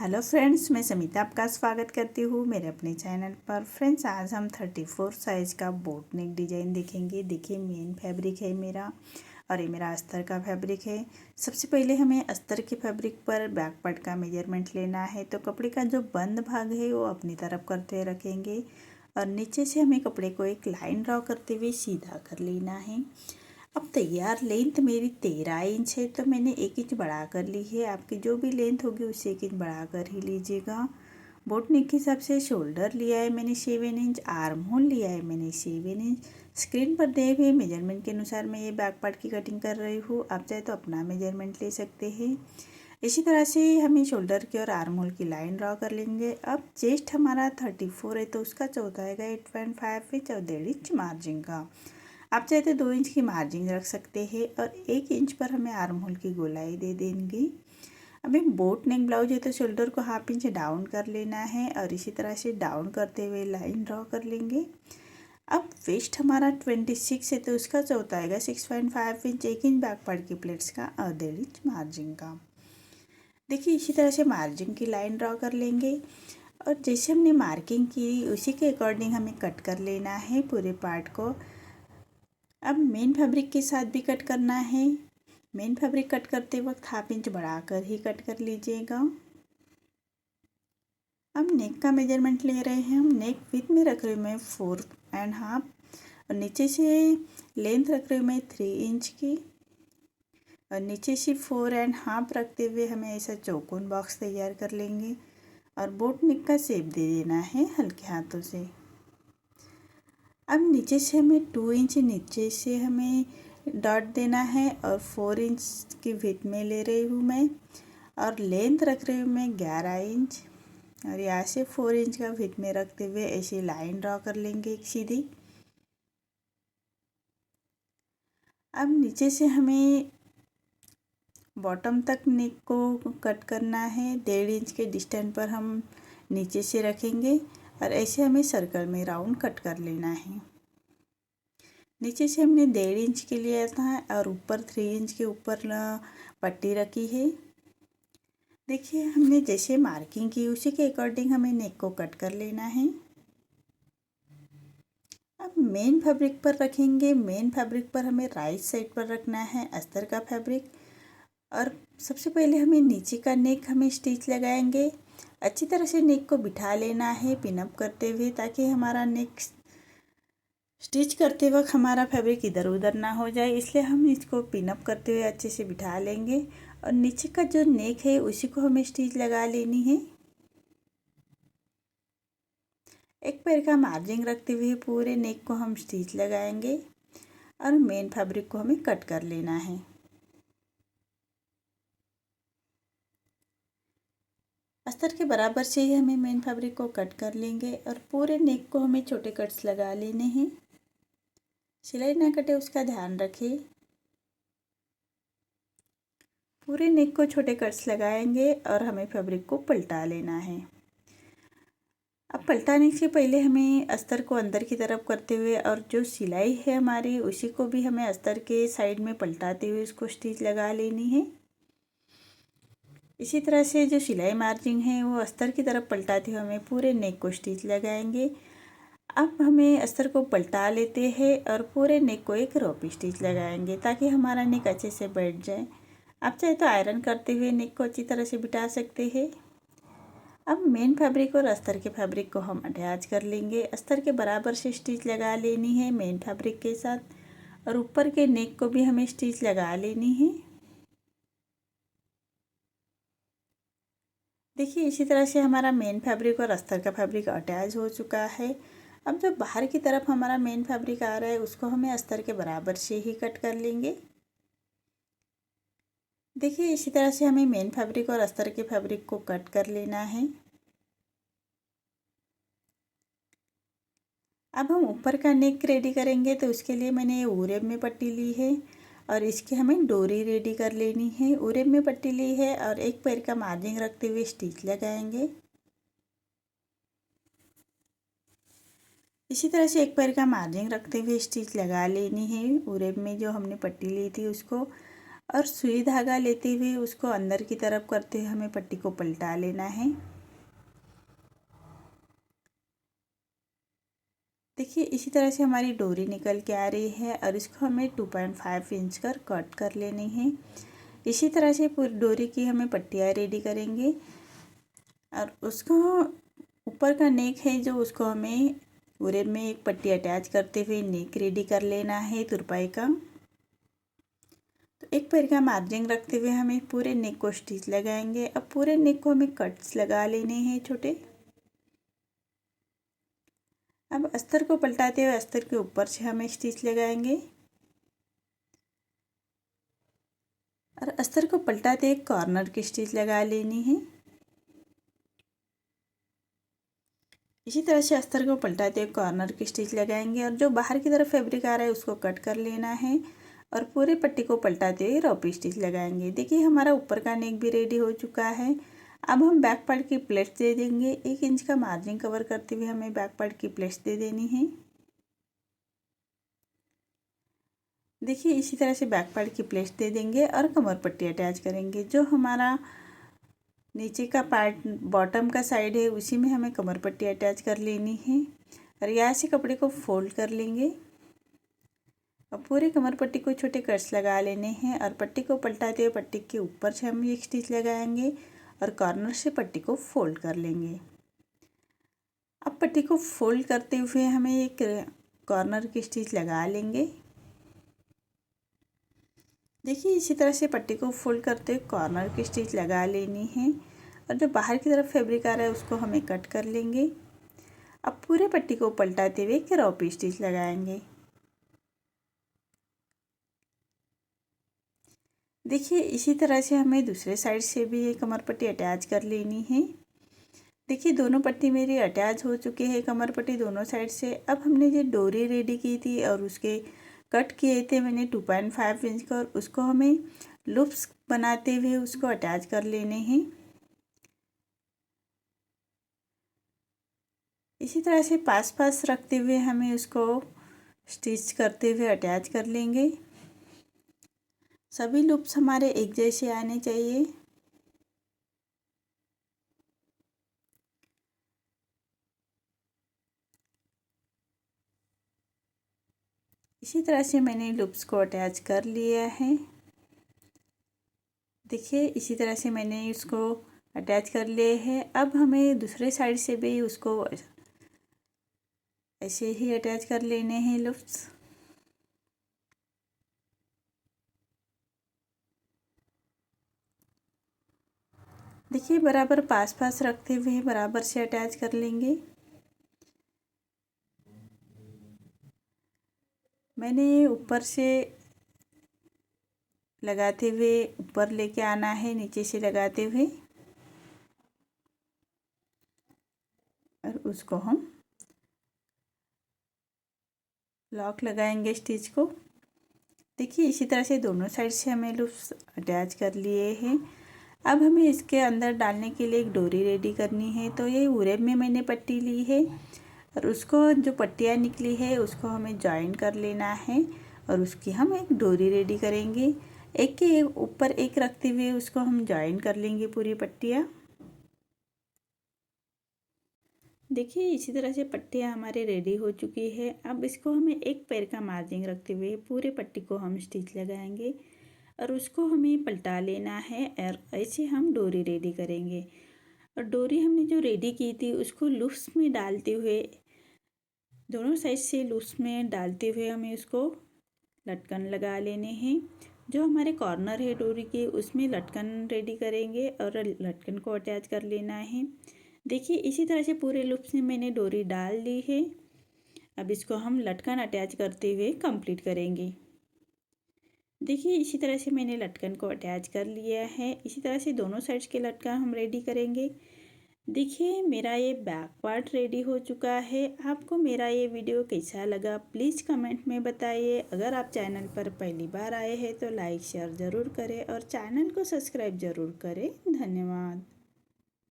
Hello friends, मैं समिता आपका स्वागत करती हूँ मेरे अपने चैनल पर। फ्रेंड्स, आज हम 34 साइज़ का बोट नेक डिज़ाइन देखेंगे। देखिए, मेन फैब्रिक है मेरा और ये मेरा अस्तर का फैब्रिक है। सबसे पहले हमें अस्तर के फैब्रिक पर बैक पार्ट का मेजरमेंट लेना है। तो कपड़े का जो बंद भाग है वो अपनी तरफ करते रखेंगे और नीचे से हमें कपड़े को एक लाइन ड्रॉ करते हुए सीधा कर लेना है। अब तैयार लेंथ मेरी 13 इंच है, तो मैंने 1 इंच बढ़ा कर ली है। आपकी जो भी लेंथ होगी उससे 1 इंच बढ़ा कर ही लीजिएगा। बोट नेक के हिसाब से शोल्डर लिया है मैंने 7 इंच, आर्म होल लिया है मैंने 7 इंच। स्क्रीन पर दिए हुए मेजरमेंट के अनुसार मैं ये बैक पार्ट की कटिंग कर रही हूँ। आप चाहे तो अपना मेजरमेंट ले सकते हैं। इसी तरह से हमें शोल्डर की और आर्म होल की लाइन ड्रॉ कर लेंगे। अब चेस्ट हमारा 34 है, तो उसका चौथा आएगा 8.5 इंच और 1.5 इंच मार्जिन का। आप चाहे तो 2 इंच की मार्जिन रख सकते हैं और 1 इंच पर हमें आर्म होल की गोलाई दे देंगे। अब एक बोट नेक ब्लाउज है, तो शोल्डर को ½ इंच डाउन कर लेना है और इसी तरह से डाउन करते हुए लाइन ड्रॉ कर लेंगे। अब वेस्ट हमारा 26 है, तो उसका चौथा आएगा 6.5 इंच, 1 इंच बैक पार्ट की प्लेट्स का और 1.5 इंच मार्जिन का। देखिए, इसी तरह से मार्जिन की लाइन ड्रॉ कर लेंगे और जैसे हमने मार्किंग की उसी के अकॉर्डिंग हमें कट कर लेना है पूरे पार्ट को। अब मेन फैब्रिक के साथ भी कट करना है। मेन फैब्रिक कट करते वक्त ½ इंच बढ़ाकर ही कट कर लीजिएगा। अब नेक का मेजरमेंट ले रहे हैं। हम नेक विथ में रख रही हूँ मैं 4.5 और नीचे से लेंथ रख रही हूँ मैं 3 इंच की और नीचे से 4.5 रखते हुए हमें ऐसा चौकोन बॉक्स तैयार कर लेंगे और बोट नेक का शेप दे देना है हल्के हाथों से। अब नीचे से हमें 2 इंच नीचे से हमें डॉट देना है और 4 इंच की विड्थ में ले रही हूँ मैं और लेंथ रख रही हूँ मैं 11 इंच और यहाँ से 4 इंच का विड्थ में रखते हुए ऐसे लाइन ड्रॉ कर लेंगे एक सीधी। अब नीचे से हमें बॉटम तक नेक को कट करना है। 1.5 इंच के डिस्टेंस पर हम नीचे से रखेंगे और ऐसे हमें सर्कल में राउंड कट कर लेना है। नीचे से हमने 1.5 इंच के लिया था और ऊपर 3 इंच के ऊपर पट्टी रखी है। देखिए, हमने जैसे मार्किंग की उसी के अकॉर्डिंग हमें नेक को कट कर लेना है। अब मेन फैब्रिक पर रखेंगे। मेन फैब्रिक पर हमें राइट साइड पर रखना है अस्तर का फैब्रिक और सबसे पहले हमें नीचे का नेक हमें स्टिच लगाएंगे। अच्छी तरह से नेक को बिठा लेना है पिनअप करते हुए, ताकि हमारा नेक स्टिच करते वक्त हमारा फैब्रिक इधर उधर ना हो जाए, इसलिए हम इसको पिनअप करते हुए अच्छे से बिठा लेंगे और नीचे का जो नेक है उसी को हमें स्टिच लगा लेनी है। एक पैर का मार्जिन रखते हुए पूरे नेक को हम स्टिच लगाएंगे और मेन फैब्रिक को हमें कट कर लेना है। अस्तर के बराबर से ही हमें मेन फैब्रिक को कट कर लेंगे और पूरे नेक को हमें छोटे कट्स लगा लेने हैं। सिलाई ना कटे उसका ध्यान रखें। पूरे नेक को छोटे कट्स लगाएंगे और हमें फैब्रिक को पलटा लेना है। अब पलटाने से पहले हमें अस्तर को अंदर की तरफ करते हुए और जो सिलाई है हमारी उसी को भी हमें अस्तर के साइड में पलटाते हुए उसको स्टिच लगा लेनी है। इसी तरह से जो सिलाई मार्जिन है वो अस्तर की तरफ पलटाते हुए हमें पूरे नेक को स्टिच लगाएंगे। अब हमें अस्तर को पलटा लेते हैं और पूरे नेक को एक रोप स्टिच लगाएंगे ताकि हमारा नेक अच्छे से बैठ जाए। आप चाहे तो आयरन करते हुए नेक को अच्छी तरह से बिठा सकते हैं। अब मेन फैब्रिक और अस्तर के फैब्रिक को हम अटैच कर लेंगे। अस्तर के बराबर से स्टिच लगा लेनी है मेन फैब्रिक के साथ और ऊपर के नेक को भी हमें स्टिच लगा लेनी है। देखिए, इसी तरह से हमारा मेन फैब्रिक और अस्तर का फैब्रिक अटैच हो चुका है। अब जो बाहर की तरफ हमारा मेन फैब्रिक आ रहा है उसको हमें अस्तर के बराबर से ही कट कर लेंगे। देखिए, इसी तरह से हमें मेन फैब्रिक और अस्तर के फैब्रिक को कट कर लेना है। अब हम ऊपर का नेक रेडी करेंगे, तो उसके लिए मैंने ये उरेब में पट्टी ली है और इसकी हमें डोरी रेडी कर लेनी है। उरेब में पट्टी ली है और एक पैर का मार्जिन रखते हुए स्टिच लगाएंगे। इसी तरह से एक पैर का मार्जिन रखते हुए स्टिच लगा लेनी है उरेब में जो हमने पट्टी ली थी उसको। और सुई धागा लेते हुए उसको अंदर की तरफ करते हुए हमें पट्टी को पलटा लेना है। देखिए इसी तरह से हमारी डोरी निकल के आ रही है और इसको हमें 2.5 इंच कर कट कर लेनी है। इसी तरह से पूरी डोरी की हमें पट्टियाँ रेडी करेंगे और उसको ऊपर का नेक है जो उसको हमें पूरे में एक पट्टी अटैच करते हुए नेक रेडी कर लेना है तुरपाई का। तो एक पैर का मार्जिन रखते हुए हमें पूरे नेक को स्टिच लगाएंगे। अब पूरे नेक को हमें कट्स लगा लेने हैं छोटे। अब अस्तर को पलटाते हुए अस्तर के ऊपर से हमें स्टिच लगाएंगे और अस्तर को पलटाते एक कॉर्नर की स्टिच लगा लेनी है। इसी तरह से अस्तर को पलटाते एक कॉर्नर की स्टिच लगाएंगे और जो बाहर की तरफ फैब्रिक आ रहा है उसको कट कर लेना है और पूरे पट्टी को पलटाते हुए रॉपी स्टिच लगाएंगे। देखिए हमारा ऊपर का नेक भी रेडी हो चुका है। अब हम बैक पार्ट की प्लेट्स दे देंगे। 1 इंच का मार्जिन कवर करते हुए हमें बैक पार्ट की प्लेट्स दे देनी है। देखिए इसी तरह से बैक पार्ट की प्लेट्स दे देंगे और कमर पट्टी अटैच करेंगे। जो हमारा नीचे का पार्ट बॉटम का साइड है उसी में हमें कमर पट्टी अटैच कर लेनी है और यहाँ से कपड़े को फोल्ड कर लेंगे। अब पूरे कमर पट्टी को छोटे कट्स लगा लेने हैं और पट्टी को पलटाते हुए पट्टी के ऊपर से हम एक स्टिच लगाएंगे और कॉर्नर से पट्टी को फोल्ड कर लेंगे। अब पट्टी को फोल्ड करते हुए हमें एक कॉर्नर की स्टिच लगा लेंगे। देखिए इसी तरह से पट्टी को फोल्ड करते हुए कॉर्नर की स्टिच लगा लेनी है और जो बाहर की तरफ फैब्रिक आ रहा है उसको हमें कट कर लेंगे। अब पूरे पट्टी को पलटाते हुए एक रॉपी स्टिच लगाएंगे। देखिए इसी तरह से हमें दूसरे साइड से भी ये कमर पट्टी अटैच कर लेनी है। देखिए दोनों पट्टी मेरी अटैच हो चुकी है कमर पट्टी दोनों साइड से। अब हमने जो डोरी रेडी की थी और उसके कट किए थे मैंने 2.5 इंच का और उसको हमें लूप्स बनाते हुए उसको अटैच कर लेने हैं। इसी तरह से पास पास रखते हुए हमें उसको स्टिच करते हुए अटैच कर लेंगे। सभी लूप्स हमारे एक जैसे आने चाहिए। इसी तरह से मैंने लूप्स को अटैच कर लिया है। देखिए इसी तरह से मैंने इसको अटैच कर लिए है। अब हमें दूसरे साइड से भी उसको ऐसे ही अटैच कर लेने हैं लूप्स। देखिए बराबर पास पास रखते हुए बराबर से अटैच कर लेंगे। मैंने ऊपर से लगाते हुए ऊपर लेके आना है नीचे से लगाते हुए और उसको हम लॉक लगाएंगे स्टिच को। देखिए इसी तरह से दोनों साइड से हमें लूप्स अटैच कर लिए हैं। अब हमें इसके अंदर डालने के लिए एक डोरी रेडी करनी है। तो ये उरेब में मैंने पट्टी ली है और उसको जो पट्टियाँ निकली है उसको हमें जॉइन कर लेना है और उसकी हम एक डोरी रेडी करेंगे। एक के ऊपर एक रखते हुए उसको हम जॉइन कर लेंगे पूरी पट्टियाँ। देखिए इसी तरह से पट्टियाँ हमारे रेडी हो चुकी है। अब इसको हमें एक पैर का मार्जिन रखते हुए पूरे पट्टी को हम स्टिच लगाएंगे और उसको हमें पलटा लेना है और ऐसे हम डोरी रेडी करेंगे। और डोरी हमने जो रेडी की थी उसको लूप्स में डालते हुए दोनों साइड से लूप्स में डालते हुए हमें उसको लटकन लगा लेने हैं। जो हमारे कॉर्नर है डोरी के उसमें लटकन रेडी करेंगे और लटकन को अटैच कर लेना है। देखिए इसी तरह से पूरे लूप्स में मैंने डोरी डाल ली है। अब इसको हम लटकन अटैच करते हुए कंप्लीट करेंगे। देखिए इसी तरह से मैंने लटकन को अटैच कर लिया है। इसी तरह से दोनों साइड्स के लटकन हम रेडी करेंगे। देखिए मेरा ये बैक पार्ट रेडी हो चुका है। आपको मेरा ये वीडियो कैसा लगा प्लीज़ कमेंट में बताइए। अगर आप चैनल पर पहली बार आए हैं तो लाइक शेयर ज़रूर करें और चैनल को सब्सक्राइब ज़रूर करें। धन्यवाद।